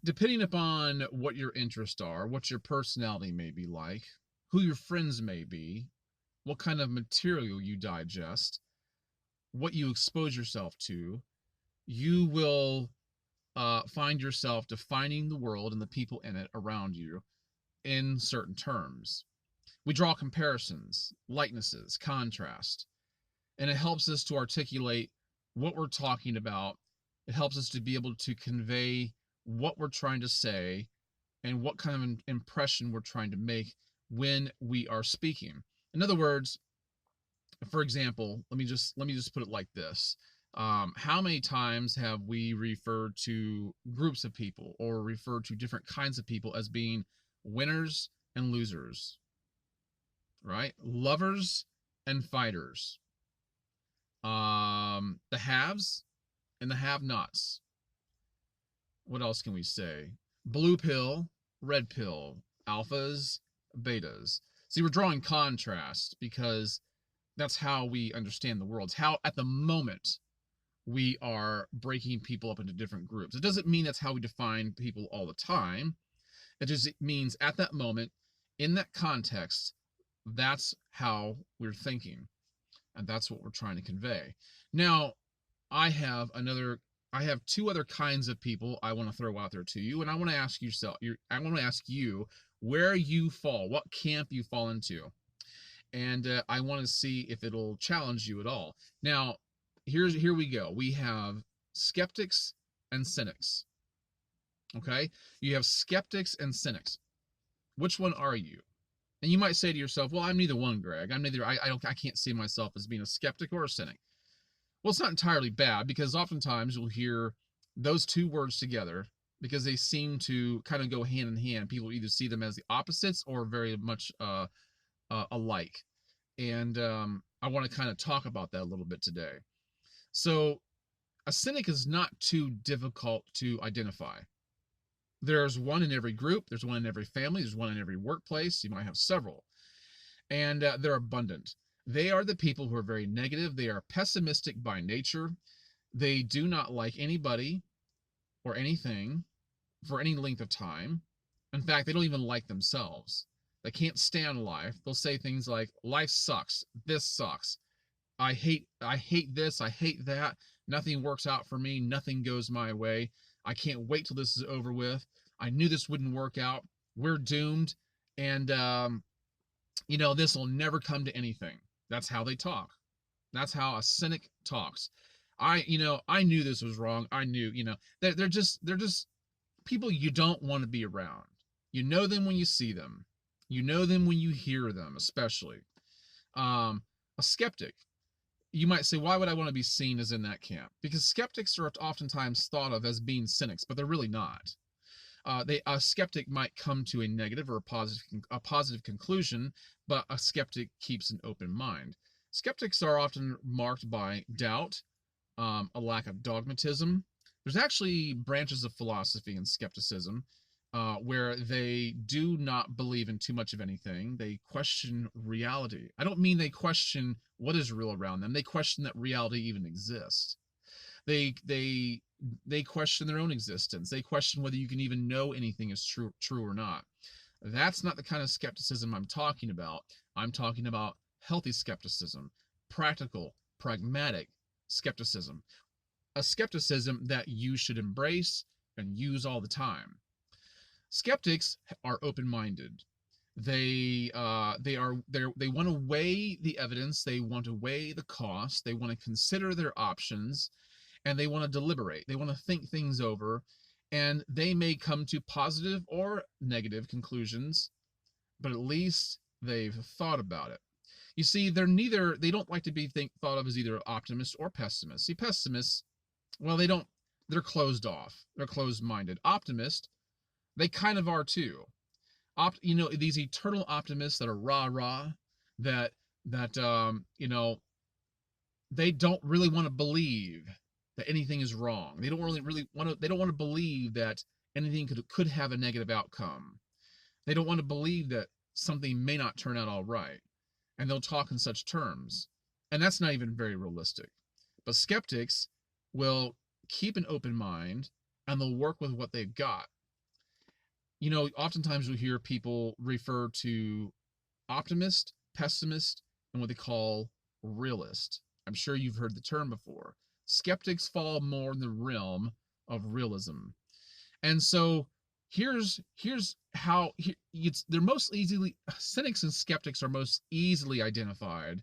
depending upon what your interests are, what your personality may be like, who your friends may be, what kind of material you digest, what you expose yourself to, you will find yourself defining the world and the people in it around you in certain terms. We draw comparisons, likenesses, contrast, and it helps us to articulate what we're talking about. It helps us to be able to convey what we're trying to say and what kind of impression we're trying to make when we are speaking. In other words, for example, let me just put it like this. How many times have we referred to groups of people or referred to different kinds of people as being winners and losers, right? Lovers and fighters, the haves and the have-nots. What else can we say? Blue pill, red pill, alphas, betas. See, we're drawing contrast because that's how we understand the world. It's how, at the moment, we are breaking people up into different groups. It doesn't mean that's how we define people all the time. It just means at that moment, in that context, that's how we're thinking. And that's what we're trying to convey. Now, I have another I have two other kinds of people I want to throw out there to you, and I want to ask you where you fall, what camp you fall into, and I want to see if it'll challenge you at all. Now, here we go. We have skeptics and cynics. Okay, you have skeptics and cynics. Which one are you? And you might say to yourself, "Well, I'm neither one, Greg. I'm neither. I can't see myself as being a skeptic or a cynic." Well, it's not entirely bad because oftentimes you'll hear those two words together because they seem to kind of go hand in hand. People either see them as the opposites or very much alike. And I want to kind of talk about that a little bit today. So, a cynic is not too difficult to identify. There's one in every group, there's one in every family, there's one in every workplace. You might have several, and they're abundant. They are the people who are very negative. They are pessimistic by nature. They do not like anybody or anything for any length of time. In fact, they don't even like themselves. They can't stand life. They'll say things like, life sucks. This sucks. I hate this. I hate that. Nothing works out for me. Nothing goes my way. I can't wait till this is over with. I knew this wouldn't work out. We're doomed. And, this will never come to anything. That's how they talk. That's how a cynic talks. I knew this was wrong. I knew, they're just people you don't want to be around. You know them when you see them. You know them when you hear them, especially. A skeptic, you might say, why would I want to be seen as in that camp? Because skeptics are oftentimes thought of as being cynics, but they're really not. A skeptic might come to a negative or a positive conclusion, but a skeptic keeps an open mind. Skeptics are often marked by doubt, a lack of dogmatism. There's actually branches of philosophy in skepticism where they do not believe in too much of anything. They question reality. I don't mean they question what is real around them. They question that reality even exists. They question their own existence. They question whether you can even know anything is true or not. That's not the kind of skepticism I'm talking about. I'm talking about healthy skepticism, practical, pragmatic skepticism, a skepticism that you should embrace and use all the time. Skeptics are open-minded. They want to weigh the evidence. They want to weigh the cost. They want to consider their options, and they want to deliberate. They want to think things over, and they may come to positive or negative conclusions, but at least they've thought about it. You see, they don't like to be thought of as either optimist or pessimist. See, pessimists, well, they're closed off. They're closed-minded. Optimist, they kind of are too. These eternal optimists that are rah-rah, that they don't really want to believe that anything is wrong. They don't really want to. They don't want to believe that anything could have a negative outcome. They don't want to believe that something may not turn out all right, and they'll talk in such terms. And that's not even very realistic. But skeptics will keep an open mind, and they'll work with what they've got. oftentimes you'll hear people refer to optimist, pessimist, and what they call realist. I'm sure you've heard the term before. Skeptics fall more in the realm of realism. And so here's how they're most easily cynics and skeptics are most easily identified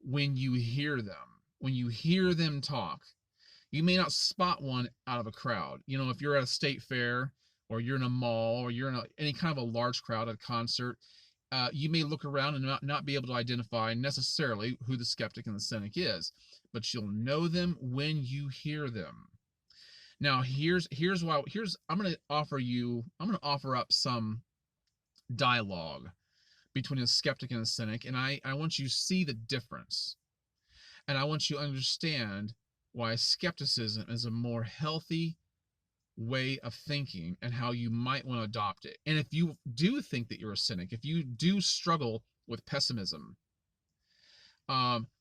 when you hear them. When you hear them talk, you may not spot one out of a crowd. If you're at a state fair or you're in a mall or you're in any kind of a large crowd at a concert, you may look around and not be able to identify necessarily who the skeptic and the cynic is, but you'll know them when you hear them. Now, here's why. I'm going to offer up some dialogue between a skeptic and a cynic, and I want you to see the difference, and I want you to understand why skepticism is a more healthy way of thinking and how you might want to adopt it. And if you do think that you're a cynic, if you do struggle with pessimism,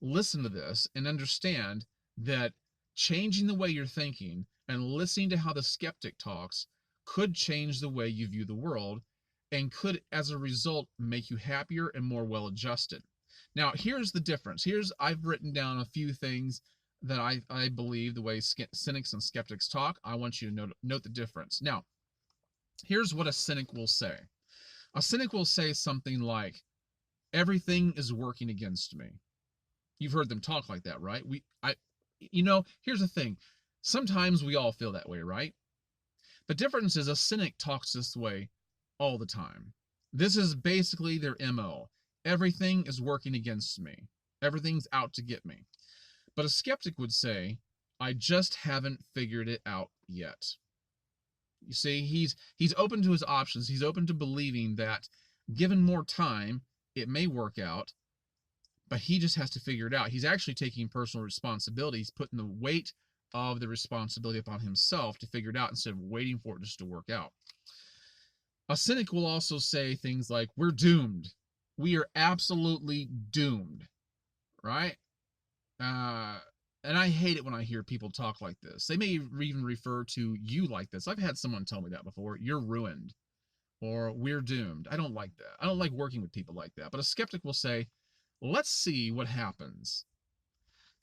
listen to this and understand that changing the way you're thinking and listening to how the skeptic talks could change the way you view the world and could, as a result, make you happier and more well-adjusted. Now, here's the difference. I've written down a few things that I believe the way cynics and skeptics talk. I want you to note the difference. Now, here's what a cynic will say. A cynic will say something like, everything is working against me. You've heard them talk like that, right? Here's the thing. Sometimes we all feel that way, right? The difference is a cynic talks this way all the time. This is basically their MO. Everything is working against me. Everything's out to get me. But a skeptic would say, I just haven't figured it out yet. You see, he's open to his options. He's open to believing that given more time, it may work out, but he just has to figure it out. He's actually taking personal responsibility. He's putting the weight of the responsibility upon himself to figure it out instead of waiting for it just to work out. A cynic will also say things like, we're doomed. We are absolutely doomed, right? And I hate it when I hear people talk like this. They may even refer to you like this. I've had someone tell me that before. You're ruined, or we're doomed. I don't like that. I don't like working with people like that. But a skeptic will say, let's see what happens.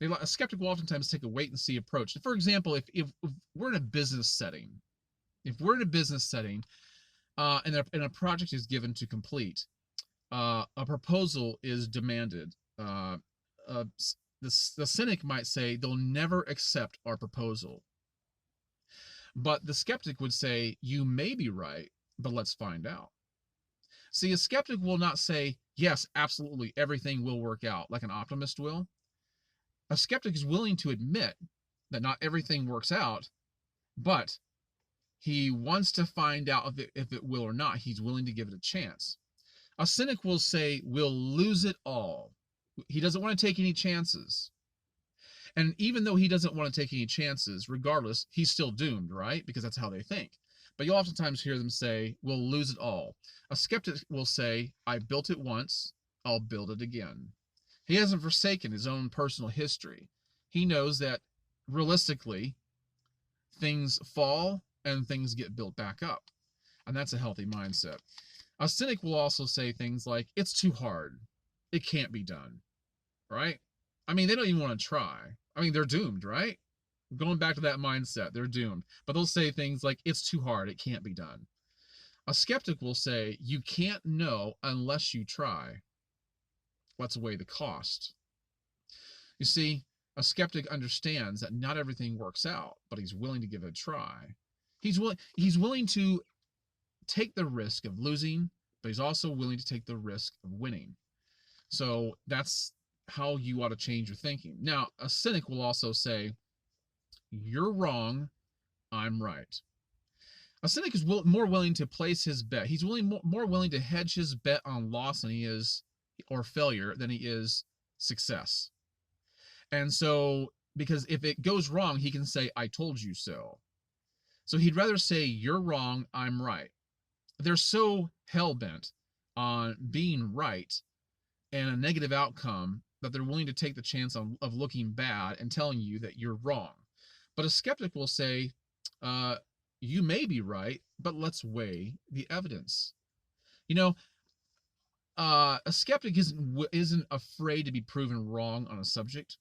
A skeptic will oftentimes take a wait and see approach. For example, if we're in a business setting, and a project is given to complete, a proposal is demanded. The cynic might say they'll never accept our proposal. But the skeptic would say, you may be right, but let's find out. See, a skeptic will not say, yes, absolutely, everything will work out, like an optimist will. A skeptic is willing to admit that not everything works out, but he wants to find out if it will or not. He's willing to give it a chance. A cynic will say, we'll lose it all. He doesn't want to take any chances. And even though he doesn't want to take any chances, regardless, he's still doomed, right? Because that's how they think. But you oftentimes hear them say, we'll lose it all. A skeptic will say, I built it once, I'll build it again. He hasn't forsaken his own personal history. He knows that realistically, things fall and things get built back up. And that's a healthy mindset. A cynic will also say things like, it's too hard. It can't be done, right? I mean, they don't even want to try. I mean, they're doomed, right? Going back to that mindset, they're doomed. But they'll say things like, it's too hard. It can't be done. A skeptic will say, you can't know unless you try. Let's weigh the cost. You see, a skeptic understands that not everything works out, but he's willing to give it a try. He's willing to take the risk of losing, but he's also willing to take the risk of winning. So that's how you ought to change your thinking. Now, a cynic will also say, you're wrong, I'm right. A cynic is more willing to place his bet. He's more willing to hedge his bet on loss than he is, or failure, than he is success. And so, because if it goes wrong, he can say, I told you so. So he'd rather say, you're wrong, I'm right. They're so hell-bent on being right and a negative outcome that they're willing to take the chance of looking bad and telling you that you're wrong. But a skeptic will say, you may be right, but let's weigh the evidence. You know, a skeptic isn't afraid to be proven wrong on a subject.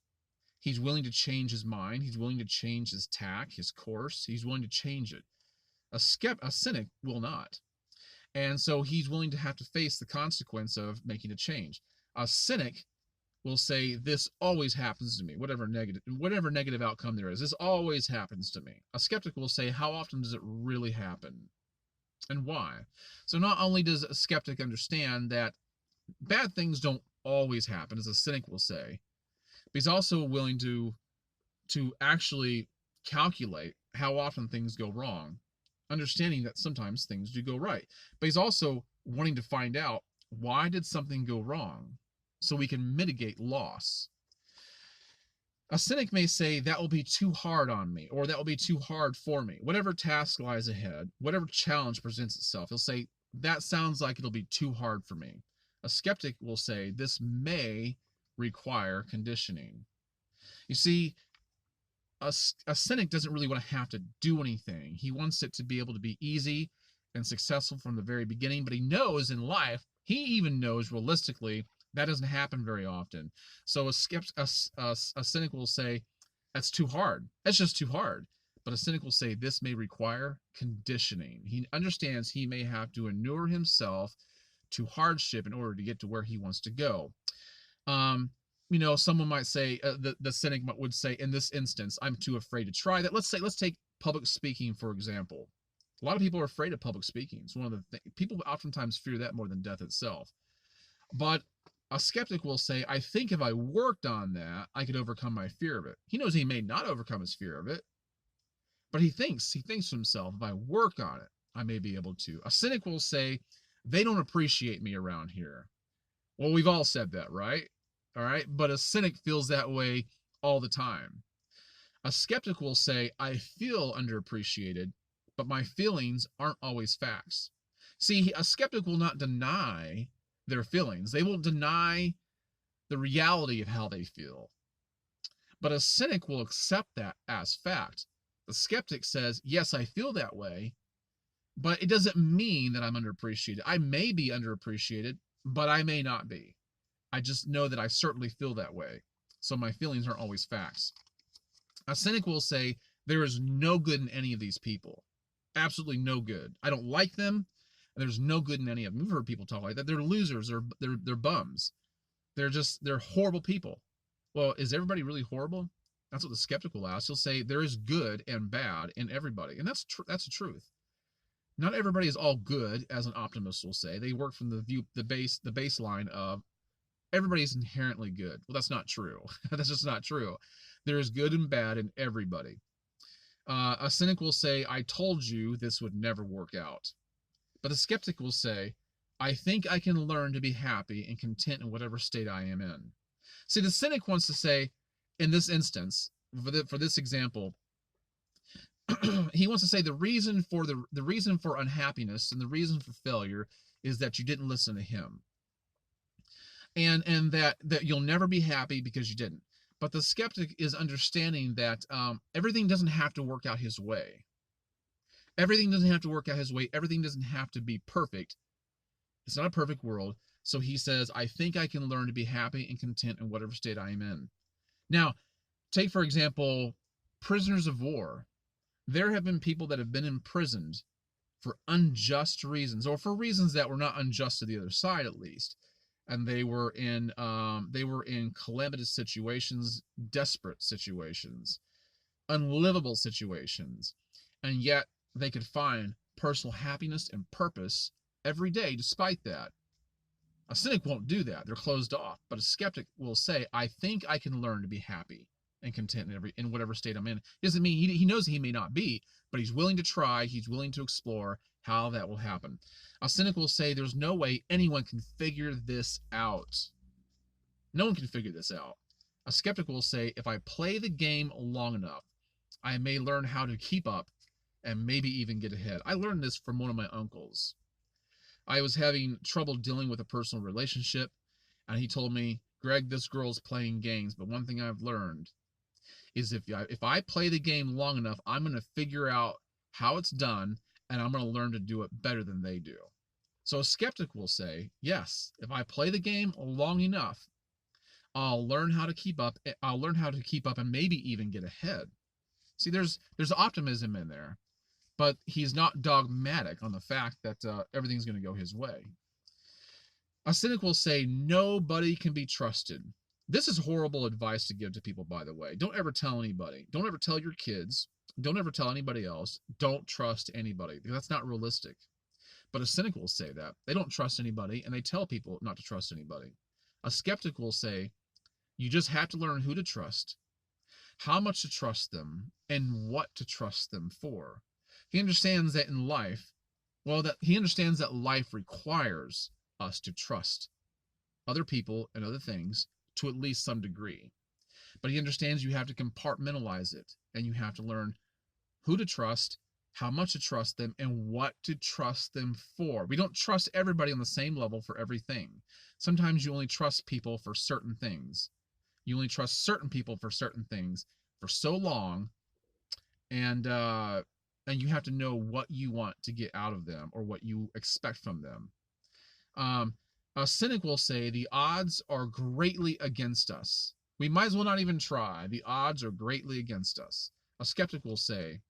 He's willing to change his mind. He's willing to change his tack, his course. He's willing to change it. A cynic will not. And so he's willing to have to face the consequence of making a change. A cynic will say, this always happens to me, whatever negative outcome there is, this always happens to me. A skeptic will say, how often does it really happen? And why? So not only does a skeptic understand that bad things don't always happen, as a cynic will say, but he's also willing to actually calculate how often things go wrong, understanding that sometimes things do go right. But he's also wanting to find out, why did something go wrong, so we can mitigate loss. A cynic may say, that will be too hard on me, or that will be too hard for me. Whatever task lies ahead, whatever challenge presents itself, he'll say, that sounds like it'll be too hard for me. A skeptic will say, this may require conditioning. You see, a cynic doesn't really want to have to do anything. He wants it to be able to be easy and successful from the very beginning, but he knows in life, he even knows realistically, that doesn't happen very often. So a cynic will say, that's too hard. That's just too hard. But a cynic will say, this may require conditioning. He understands he may have to inure himself to hardship in order to get to where he wants to go. Someone might say, the cynic would say, in this instance, I'm too afraid to try that. Let's take public speaking, for example. A lot of people are afraid of public speaking. It's one of the things, people oftentimes fear that more than death itself. But a skeptic will say, I think if I worked on that, I could overcome my fear of it. He knows he may not overcome his fear of it, but he thinks to himself, if I work on it, I may be able to. A cynic will say, they don't appreciate me around here. Well, we've all said that, right? All right. But a cynic feels that way all the time. A skeptic will say, I feel underappreciated, but my feelings aren't always facts. See, a skeptic will not deny their feelings. They won't deny the reality of how they feel. But a cynic will accept that as fact. The skeptic says, yes, I feel that way, but it doesn't mean that I'm underappreciated. I may be underappreciated, but I may not be. I just know that I certainly feel that way. So my feelings aren't always facts. A cynic will say, there is no good in any of these people. Absolutely no good. I don't like them. There's no good in any of them. We've heard people talk like that. They're losers. They're bums. They're horrible people. Well, is everybody really horrible? That's what the skeptic will ask. He'll say there is good and bad in everybody. And that's the truth. Not everybody is all good, as an optimist will say. They work from the baseline of everybody's inherently good. Well, that's not true. That's just not true. There is good and bad in everybody. A cynic will say, I told you this would never work out. But the skeptic will say, I think I can learn to be happy and content in whatever state I am in. See, the cynic wants to say, in this instance, for this example, he wants to say the reason for unhappiness and the reason for failure is that you didn't listen to him. And that you'll never be happy because you didn't. But the skeptic is understanding that everything doesn't have to work out his way. Everything doesn't have to work out his way. Everything doesn't have to be perfect. It's not a perfect world. So he says, I think I can learn to be happy and content in whatever state I am in. Now, take, for example, prisoners of war. There have been people that have been imprisoned for unjust reasons, or for reasons that were not unjust to the other side, at least. And they were in calamitous situations, desperate situations, unlivable situations. And yet they could find personal happiness and purpose every day despite that. A cynic won't do that. They're closed off. But a skeptic will say, I think I can learn to be happy and content in whatever state I'm in. It doesn't mean he knows he may not be, but he's willing to try. He's willing to explore how that will happen. A cynic will say, there's no way anyone can figure this out. No one can figure this out. A skeptic will say, if I play the game long enough, I may learn how to keep up and maybe even get ahead. I learned this from one of my uncles. I was having trouble dealing with a personal relationship, and he told me, Greg, this girl's playing games, but one thing I've learned is if I play the game long enough, I'm going to figure out how it's done, and I'm going to learn to do it better than they do. So a skeptic will say, yes, if I play the game long enough, I'll learn how to keep up. I'll learn how to keep up and maybe even get ahead. See, there's optimism in there, but he's not dogmatic on the fact that everything's going to go his way. A cynic will say nobody can be trusted. This is horrible advice to give to people, by the way. Don't ever tell anybody. Don't ever tell your kids. Don't ever tell anybody else. Don't trust anybody, because that's not realistic. But a cynic will say that. They don't trust anybody, and they tell people not to trust anybody. A skeptic will say, you just have to learn who to trust, how much to trust them, and what to trust them for. He understands that in life, he understands that life requires us to trust other people and other things to at least some degree. But he understands you have to compartmentalize it, and you have to learn who to trust, how much to trust them, and what to trust them for. We don't trust everybody on the same level for everything. Sometimes you only trust people for certain things. You only trust certain people for certain things for so long, and you have to know what you want to get out of them or what you expect from them. A cynic will say the odds are greatly against us. We might as well not even try. The odds are greatly against us. A skeptic will say,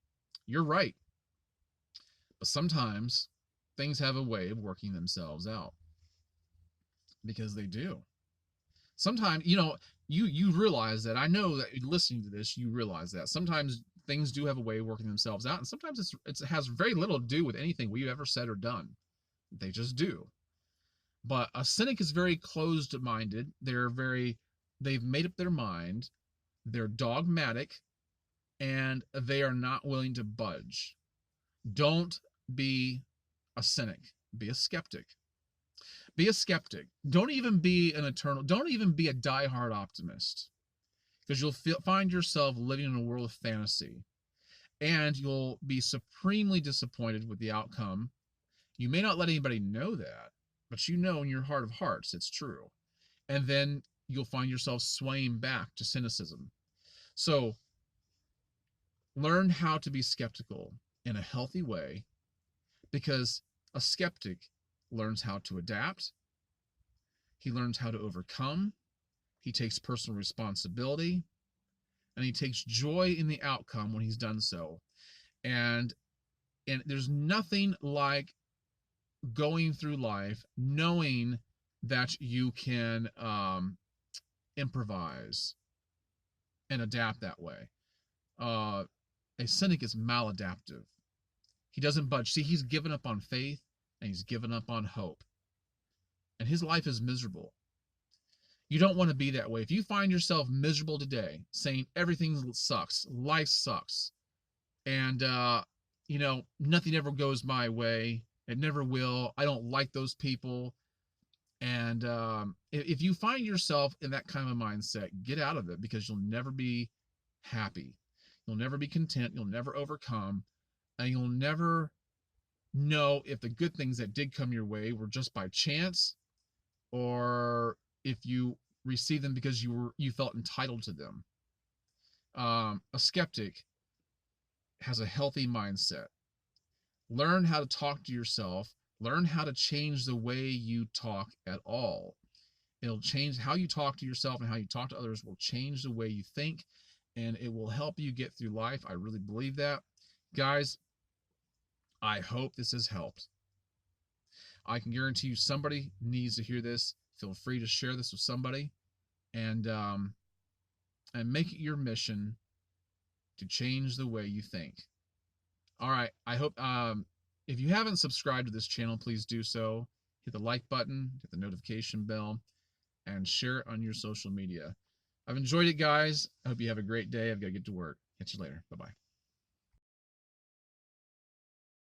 you're right. But sometimes things have a way of working themselves out. Because they do. Sometimes, you realize that. I know that listening to this, you realize that. Sometimes things do have a way of working themselves out. And sometimes it has very little to do with anything we've ever said or done. They just do. But a cynic is very closed-minded. They've made up their mind. They're dogmatic, and they are not willing to budge. Don't be a cynic. Be a skeptic. Be a skeptic. Don't even be a diehard optimist, because you'll find yourself living in a world of fantasy, and you'll be supremely disappointed with the outcome. You may not let anybody know that, but you know in your heart of hearts it's true. And then you'll find yourself swaying back to cynicism. So learn how to be skeptical in a healthy way, because a skeptic learns how to adapt. He learns how to overcome. He takes personal responsibility, and he takes joy in the outcome when he's done so. And there's nothing like going through life knowing that you can improvise and adapt that way. A cynic is maladaptive. He doesn't budge. See, he's given up on faith, and he's given up on hope. And his life is miserable. You don't want to be that way. If you find yourself miserable today, saying everything sucks, life sucks, and nothing ever goes my way, it never will, I don't like those people, and if you find yourself in that kind of a mindset, get out of it, because you'll never be happy. You'll never be content. You'll never overcome, and you'll never know if the good things that did come your way were just by chance, or if you received them because you felt entitled to them. A skeptic has a healthy mindset. Learn how to talk to yourself. Learn how to change the way you talk at all. It'll change how you talk to yourself, and how you talk to others will change the way you think, and it will help you get through life. I really believe that. Guys, I hope this has helped. I can guarantee you somebody needs to hear this. Feel free to share this with somebody, and make it your mission to change the way you think. All right, I hope if you haven't subscribed to this channel, please do so. Hit the like button, hit the notification bell, and share it on your social media. I've enjoyed it, guys. I hope you have a great day. I've got to get to work. Catch you later. Bye-bye.